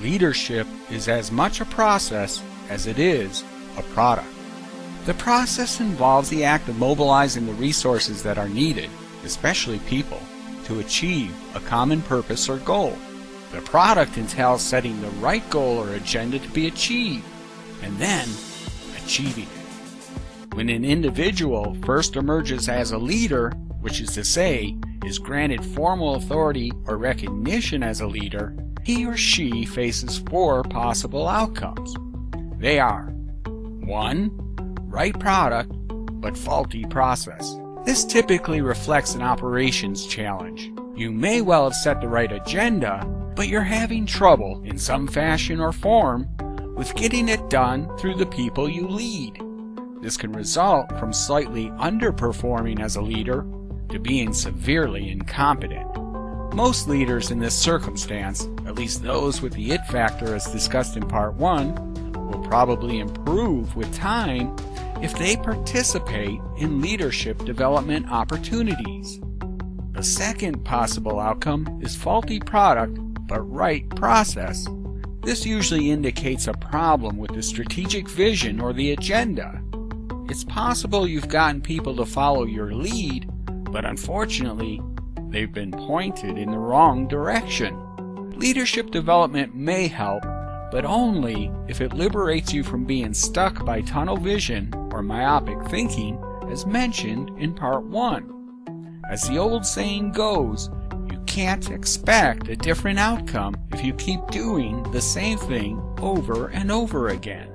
Leadership is as much a process as it is a product. The process involves the act of mobilizing the resources that are needed, especially people, to achieve a common purpose or goal. The product entails setting the right goal or agenda to be achieved, and then achieving it. When an individual first emerges as a leader, which is to say, is granted formal authority or recognition as a leader, he or she faces 4 possible outcomes. They are: 1. Right product, but faulty process. This typically reflects an operations challenge. You may well have set the right agenda, but you're having trouble in some fashion or form with getting it done through the people you lead. This can result from slightly underperforming as a leader to being severely incompetent. Most leaders in this circumstance, at least those with the it factor as discussed in Part 1, will probably improve with time if they participate in leadership development opportunities. The second possible outcome is faulty product but right process. This usually indicates a problem with the strategic vision or the agenda. It's possible you've gotten people to follow your lead, but unfortunately, they've been pointed in the wrong direction. Leadership development may help, but only if it liberates you from being stuck by tunnel vision or myopic thinking, as mentioned in Part 1. As the old saying goes, you can't expect a different outcome if you keep doing the same thing over and over again.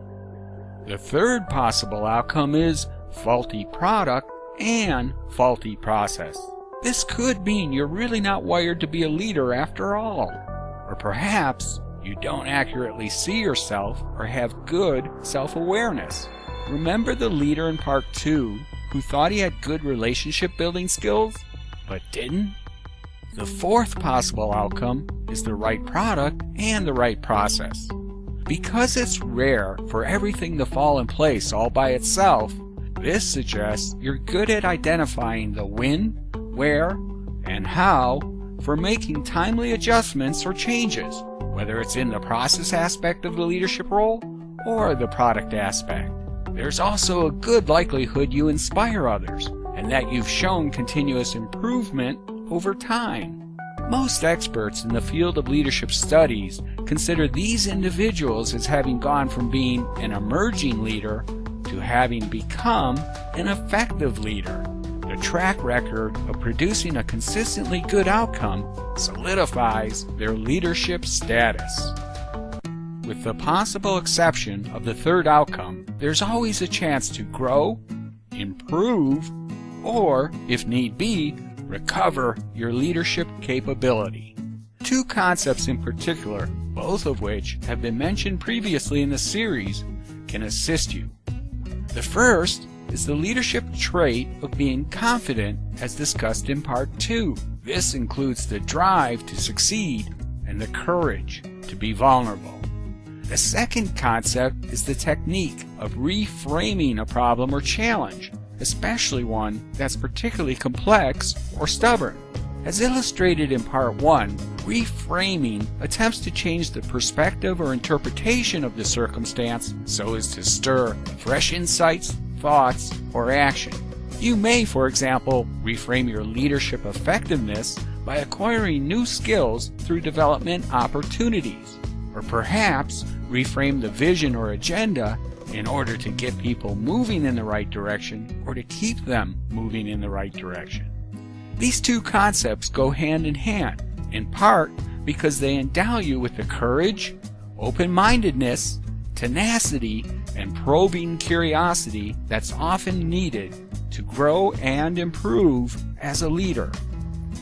The third possible outcome is faulty product and faulty process. This could mean you're really not wired to be a leader after all. Or perhaps you don't accurately see yourself or have good self-awareness. Remember the leader in Part 2 who thought he had good relationship building skills, but didn't? The fourth possible outcome is the right product and the right process. Because it's rare for everything to fall in place all by itself, this suggests you're good at identifying the when, where, and how for making timely adjustments or changes, whether it's in the process aspect of the leadership role or the product aspect. There's also a good likelihood you inspire others and that you've shown continuous improvement over time. Most experts in the field of leadership studies consider these individuals as having gone from being an emerging leader to having become an effective leader. The track record of producing a consistently good outcome solidifies their leadership status. With the possible exception of the third outcome, there's always a chance to grow, improve, or, if need be, recover your leadership capability. 2 concepts in particular, both of which have been mentioned previously in the series, can assist you. The first is the leadership trait of being confident as discussed in Part 2. This includes the drive to succeed and the courage to be vulnerable. The second concept is the technique of reframing a problem or challenge, especially one that's particularly complex or stubborn. As illustrated in Part 1, reframing attempts to change the perspective or interpretation of the circumstance so as to stir fresh insights, thoughts, or action. You may, for example, reframe your leadership effectiveness by acquiring new skills through development opportunities, or perhaps reframe the vision or agenda in order to get people moving in the right direction or to keep them moving in the right direction. These 2 concepts go hand in hand, in part because they endow you with the courage, open-mindedness, tenacity, and probing curiosity that's often needed to grow and improve as a leader.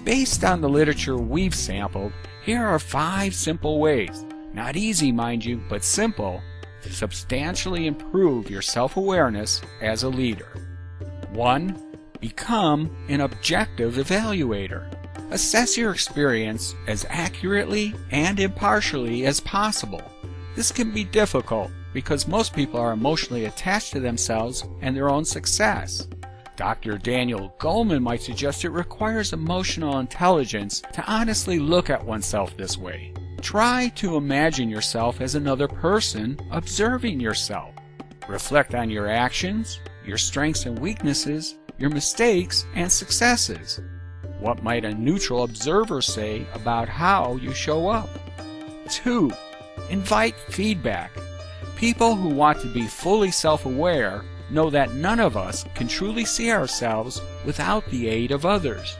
Based on the literature we've sampled, here are 5 simple ways, not easy mind you, but simple, to substantially improve your self-awareness as a leader. 1. Become an objective evaluator. Assess your experience as accurately and impartially as possible. This can be difficult because most people are emotionally attached to themselves and their own success. Dr. Daniel Goleman might suggest it requires emotional intelligence to honestly look at oneself this way. Try to imagine yourself as another person observing yourself. Reflect on your actions, your strengths and weaknesses, your mistakes and successes. What might a neutral observer say about how you show up? 2. Invite feedback. People who want to be fully self-aware know that none of us can truly see ourselves without the aid of others.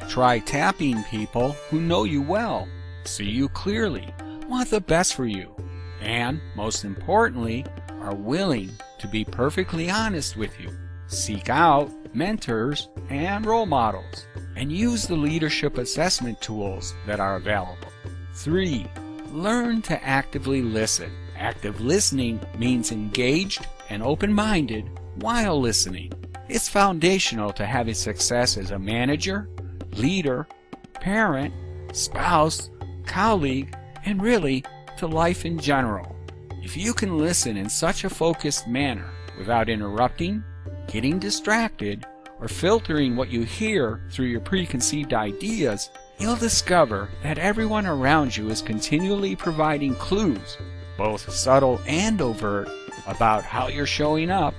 Try tapping people who know you well, see you clearly, want the best for you, and, most importantly, are willing to be perfectly honest with you. Seek out mentors and role models, and use the leadership assessment tools that are available. 3. Learn to actively listen. Active listening means engaged and open-minded while listening. It's foundational to having success as a manager, leader, parent, spouse, colleague, and really to life in general. If you can listen in such a focused manner without interrupting, getting distracted, or filtering what you hear through your preconceived ideas, you'll discover that everyone around you is continually providing clues, both subtle and overt, about how you're showing up,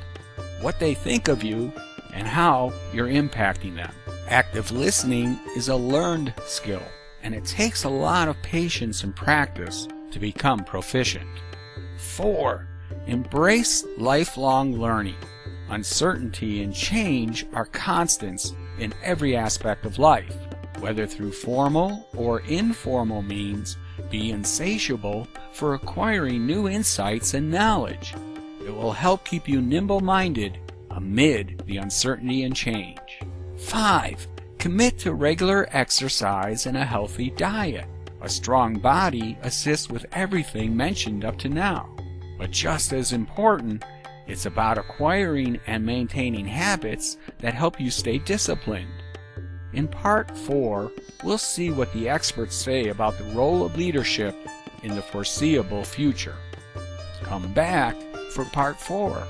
what they think of you, and how you're impacting them. Active listening is a learned skill, and it takes a lot of patience and practice to become proficient. 4. Embrace lifelong learning. Uncertainty and change are constants in every aspect of life. Whether through formal or informal means, be insatiable for acquiring new insights and knowledge. It will help keep you nimble-minded amid the uncertainty and change. 5. Commit to regular exercise and a healthy diet. A strong body assists with everything mentioned up to now. But just as important, it's about acquiring and maintaining habits that help you stay disciplined. In Part 4, we'll see what the experts say about the role of leadership in the foreseeable future. Come back for Part 4.